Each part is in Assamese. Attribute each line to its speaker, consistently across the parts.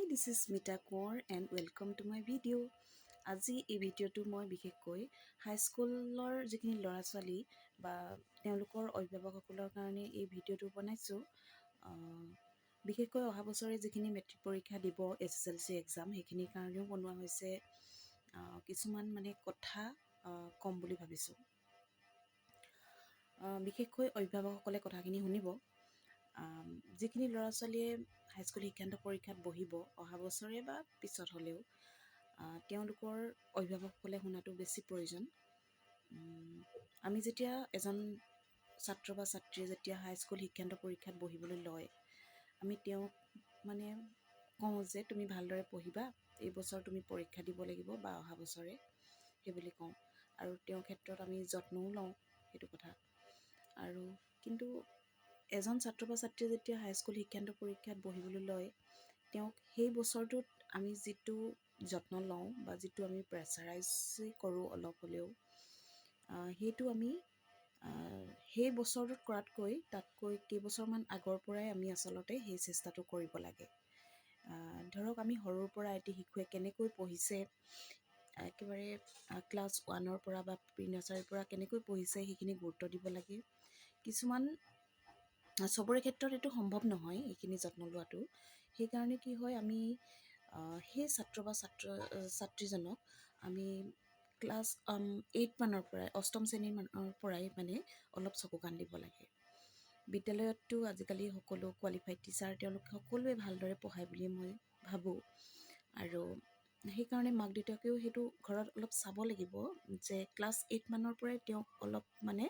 Speaker 1: this is Mita Kaur and welcome to my video. আজি এই ভিডিঅ'টো মই বিশেষকৈ হাইস্কুলৰ যিখিনি ল'ৰা ছোৱালী বা তেওঁলোকৰ অভিভাৱকসকলৰ কাৰণে এই ভিডিঅ'টো বনাইছোঁ। বিশেষকৈ অহা বছৰে যিখিনি মেট্ৰিক পৰীক্ষা দিব SSLC এক্সাম সেইখিনিৰ কাৰণেও বনোৱা হৈছে। কিছুমান মানে কথা কম বুলি ভাবিছোঁ। বিশেষকৈ অভিভাৱকসকলে কথাখিনি শুনিব। যিখিনি ল'ৰা ছোৱালীয়ে হাইস্কুল শিক্ষান্ত পৰীক্ষাত বহিব অহা বছৰে বা পিছত হ'লেও তেওঁলোকৰ অভিভাৱকসকলে শুনাটো বেছি প্ৰয়োজন। আমি যেতিয়া এজন ছাত্ৰ বা ছাত্ৰীয়ে যেতিয়া হাইস্কুল শিক্ষান্ত পৰীক্ষাত বহিবলৈ লয়, আমি তেওঁক মানে কওঁ যে তুমি ভালদৰে পঢ়িবা, এই বছৰ তুমি পৰীক্ষা দিব লাগিব বা অহা বছৰে সেইবুলি কওঁ। আৰু তেওঁৰ ক্ষেত্ৰত আমি যত্নও লওঁ সেইটো কথা। আৰু কিন্তু এজন ছাত্ৰ বা ছাত্ৰীয়ে যেতিয়া হাইস্কুল শিক্ষান্ত পৰীক্ষাত বহিবলৈ লয়, তেওঁক সেই বছৰটোত আমি যিটো যত্ন লওঁ বা যিটো আমি প্ৰেছাৰাইজ কৰোঁ অলপ হ'লেও, সেইটো আমি সেই বছৰটোত কৰাতকৈ তাতকৈ কেইবছৰমান আগৰ পৰাই আমি আচলতে সেই চেষ্টাটো কৰিব লাগে। ধৰক আমি সৰুৰ পৰা এটি শিশুৱে কেনেকৈ পঢ়িছে, একেবাৰে ক্লাছ 1ৰ পৰা বা প্ৰি নাৰ্চাৰীৰ পৰা কেনেকৈ পঢ়িছে সেইখিনি গুৰুত্ব দিব লাগে। কিছুমান চবৰে ক্ষেত্ৰত এইটো সম্ভৱ নহয় এইখিনি যত্ন লোৱাটো। সেইকাৰণে কি হয়, আমি সেই ছাত্ৰ বা ছাত্ৰীজনক আমি ক্লাছ 8 মানৰ পৰাই 8ম শ্ৰেণীৰ মানৰ পৰাই মানে অলপ চকু কাণ দিব লাগে। বিদ্যালয়ততো আজিকালি সকলো কোৱালিফাইড টিচাৰ, তেওঁলোক সকলোৱে ভালদৰে পঢ়ায় বুলি মই ভাবোঁ। আৰু সেইকাৰণে মাক দেউতাকেও সেইটো ঘৰত অলপ চাব লাগিব যে ক্লাছ 8 মানৰ পৰাই তেওঁক অলপ মানে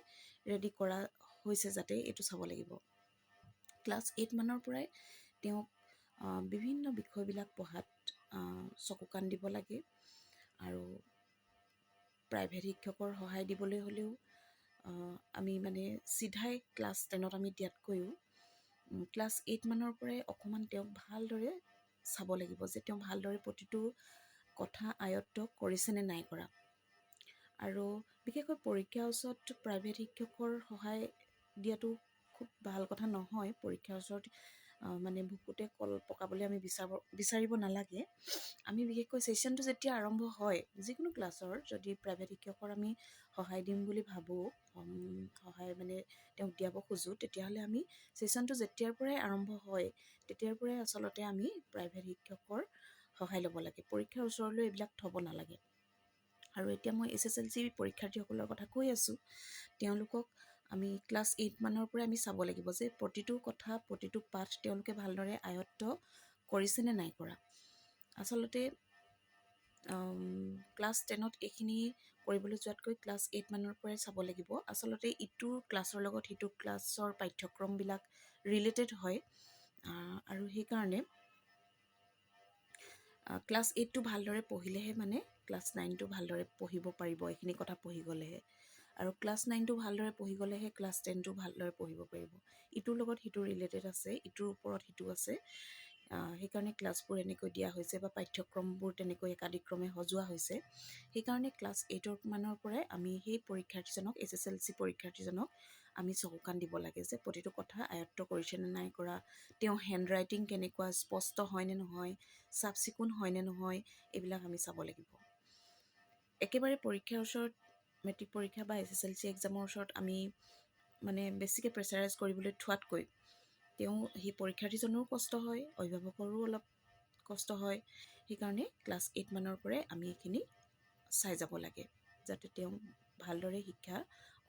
Speaker 1: ৰেডি কৰা হৈছে যাতে এইটো চাব লাগিব। ক্লাছ 8 মানৰ পৰাই তেওঁক বিভিন্ন বিষয়বিলাক পঢ়াত চকু কাণ দিব লাগে। আৰু প্ৰাইভেট শিক্ষকৰ সহায় দিবলৈ হ'লেও আমি মানে চিধাই ক্লাছ 10ত আমি দিয়াতকৈও ক্লাছ 8 মানৰ পৰাই অকণমান তেওঁক ভালদৰে চাব লাগিব যে তেওঁ ভালদৰে প্ৰতিটো কথা আয়ত্ত কৰিছেনে নাই কৰা। আৰু বিশেষকৈ পৰীক্ষাৰ ওচৰত প্ৰাইভেট শিক্ষকৰ সহায় দিয়াটো খুব ভাল কথা নহয়। পৰীক্ষাৰ ওচৰত মানে বুকুতে কল পকাবলৈ আমি বিচাৰিব নালাগে। আমি বিশেষকৈ ছেশ্যনটো যেতিয়া আৰম্ভ হয় যিকোনো ক্লাছৰ, যদি প্ৰাইভেট শিক্ষকৰ আমি সহায় দিম বুলি ভাবোঁ, সহায় মানে তেওঁক দিয়াব খোজোঁ, তেতিয়াহ'লে আমি ছেশ্যনটো যেতিয়াৰ পৰাই আৰম্ভ হয় তেতিয়াৰ পৰাই আচলতে আমি প্ৰাইভেট শিক্ষকৰ সহায় ল'ব লাগে। পৰীক্ষাৰ ওচৰলৈ এইবিলাক থ'ব নালাগে। আৰু এতিয়া মই SSLC পৰীক্ষাৰ্থীসকলৰ কথা কৈ আছোঁ। তেওঁলোকক আমি ক্লাছ 8 মানৰ পৰাই আমি চাব লাগিব যে প্ৰতিটো কথা, প্ৰতিটো পাঠ তেওঁলোকে ভালদৰে আয়ত্ত কৰিছেনে নাই কৰা। আচলতে ক্লাছ 10ত এইখিনি কৰিবলৈ যোৱাতকৈ ক্লাছ 8 মানৰ পৰাই চাব লাগিব। আচলতে ইটো ক্লাছৰ লগত সিটো ক্লাছৰ পাঠ্যক্ৰমবিলাক ৰিলেটেড হয়। আৰু সেইকাৰণে ক্লাছ 8টো ভালদৰে পঢ়িলেহে মানে ক্লাছ 9টো ভালদৰে পঢ়িব পাৰিব, এইখিনি কথা পঢ়ি গ'লেহে। আৰু ক্লাছ 9টো ভালদৰে পঢ়ি গ'লেহে ক্লাছ 10টো ভালদৰে পঢ়িব পাৰিব। ইটোৰ লগত সিটো ৰিলেটেড আছে, ইটোৰ ওপৰত সিটো আছে। সেইকাৰণে ক্লাছবোৰ এনেকৈ দিয়া হৈছে বা পাঠ্যক্ৰমবোৰ তেনেকৈ একাদিক্ৰমে সজোৱা হৈছে। সেইকাৰণে ক্লাছ 8 মানৰ পৰাই আমি সেই পৰীক্ষাৰ্থীজনক, SSLC পৰীক্ষাৰ্থীজনক আমি চকু কাণ দিব লাগে যে প্ৰতিটো কথা আয়ত্ত কৰিছেনে নাই কৰা, তেওঁ হেণ্ড ৰাইটিং কেনেকুৱা, স্পষ্ট হয়নে নহয়, চাফ চিকুণ হয়নে নহয়, এইবিলাক আমি চাব লাগিব। একেবাৰে পৰীক্ষাৰ ওচৰত, মেট্ৰিক পৰীক্ষা বা SSLC এক্সামৰ ওচৰত আমি মানে বেছিকৈ প্ৰেছাৰাইজ কৰিবলৈ থোৱাতকৈ সেই পৰীক্ষাৰ্থীজনৰো কষ্ট হয়, অভিভাৱকৰো অলপ কষ্ট হয়। সেইকাৰণে ক্লাছ 8 মানৰ পৰাই আমি এইখিনি চাই যাব লাগে যাতে তেওঁ ভালদৰে শিক্ষা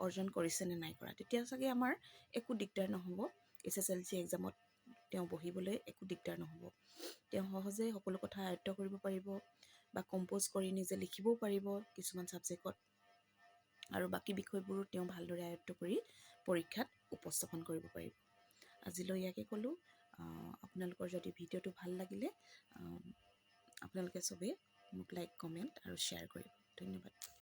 Speaker 1: অৰ্জন কৰিছেনে নাই কৰা। তেতিয়া চাগে আমাৰ একো দিগদাৰ নহ'ব। SSLC এক্সামত তেওঁ বহিবলৈ একো দিগদাৰ নহ'ব। তেওঁ সহজে সকলো কথা আয়ত্ত কৰিব পাৰিব বা কম্প'জ কৰি নিজে লিখিবও পাৰিব কিছুমান ছাবজেক্টত। আৰু বাকী বিষয়বোৰো তেওঁ ভালদৰে আয়ত্ত কৰি পৰীক্ষাত উপস্থাপন কৰিব পাৰিব। আজিলৈ ইয়াকে ক'লোঁ। আপোনালোকৰ যদি ভিডিঅ'টো ভাল লাগিলে আপোনালোকে চবেই মোক লাইক, কমেণ্ট আৰু শ্বেয়াৰ কৰিব। ধন্যবাদ।